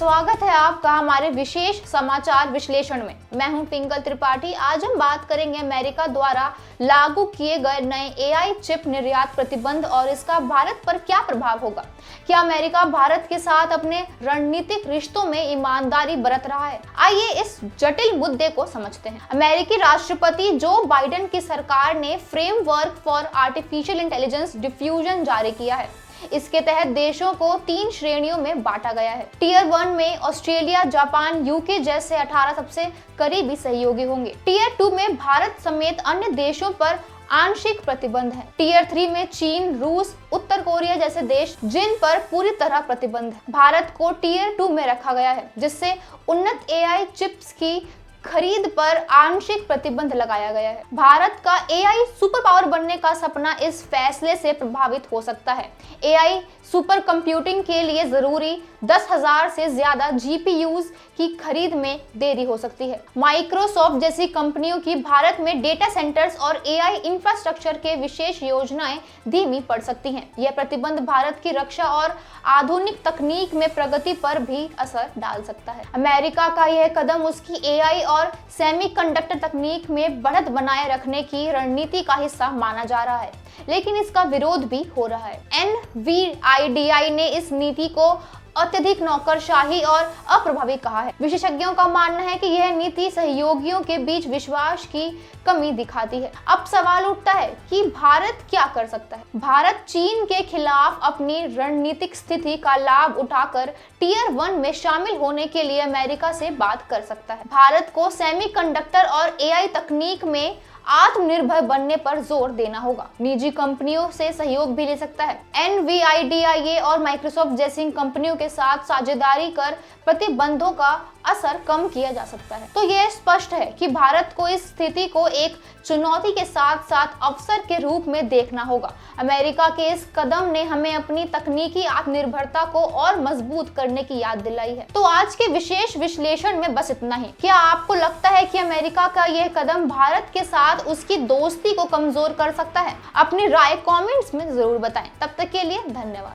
स्वागत है आपका हमारे विशेष समाचार विश्लेषण में। मैं हूं टिंकल त्रिपाठी। आज हम बात करेंगे अमेरिका द्वारा लागू किए गए नए एआई चिप निर्यात प्रतिबंध और इसका भारत पर क्या प्रभाव होगा। क्या अमेरिका भारत के साथ अपने रणनीतिक रिश्तों में ईमानदारी बरत रहा है? आइए इस जटिल मुद्दे को समझते हैं। अमेरिकी राष्ट्रपति जो बाइडेन की सरकार ने framework for artificial intelligence diffusion जारी किया है। इसके तहत देशों को 3 श्रेणियों में बांटा गया है। टियर 1 में ऑस्ट्रेलिया, जापान, यूके जैसे 18 सबसे करीबी सहयोगी होंगे। टियर 2 में भारत समेत अन्य देशों पर आंशिक प्रतिबंध है। टियर 3 में चीन, रूस, उत्तर कोरिया जैसे देश जिन पर पूरी तरह प्रतिबंध है। भारत को टियर 2 में रखा गया है, जिससे उन्नत एआई चिप्स की खरीद पर आंशिक प्रतिबंध लगाया गया है। भारत का एआई सुपर पावर बनने का सपना इस फैसले से प्रभावित हो सकता है। एआई सुपर कंप्यूटिंग के लिए जरूरी 10,000 से ज्यादा जीपीयूज की खरीद में देरी हो सकती है। माइक्रोसॉफ्ट जैसी कंपनियों की भारत में डेटा सेंटर्स और एआई इंफ्रास्ट्रक्चर के विशेष योजनाएं धीमी पड़ सकती हैं। यह प्रतिबंध भारत की रक्षा और आधुनिक तकनीक में प्रगति पर भी असर डाल सकता है। अमेरिका का यह कदम उसकी एआई और सेमीकंडक्टर तकनीक में बढ़त बनाए रखने की रणनीति का हिस्सा माना जा रहा है, लेकिन इसका विरोध भी हो रहा है। NVIDIA ने इस नीति को अत्यधिक नौकरशाही और अप्रभावी कहा है। विशेषज्ञों का मानना है कि यह नीति सहयोगियों के बीच विश्वास की कमी दिखाती है। अब सवाल उठता है कि भारत क्या कर सकता है। भारत चीन के खिलाफ अपनी रणनीतिक स्थिति का लाभ उठाकर टियर 1 में शामिल होने के लिए अमेरिका से बात कर सकता है। भारत को सेमीकंडक्टर और एआई तकनीक में आत्मनिर्भर बनने पर जोर देना होगा। निजी कंपनियों से सहयोग भी ले सकता है। NVIDIA और माइक्रोसॉफ्ट जैसी कंपनियों के साथ साझेदारी कर प्रतिबंधों का असर कम किया जा सकता है। तो यह स्पष्ट है कि भारत को इस स्थिति को एक चुनौती के साथ साथ अवसर के रूप में देखना होगा। अमेरिका के इस कदम ने हमें अपनी तकनीकी आत्मनिर्भरता को और मजबूत करने की याद दिलाई है। तो आज के विशेष विश्लेषण में बस इतना ही। क्या आपको लगता है कि अमेरिका का यह कदम भारत के साथ उसकी दोस्ती को कमजोर कर सकता है? अपनी राय कमेंट्स में जरूर बताएं। तब तक के लिए धन्यवाद।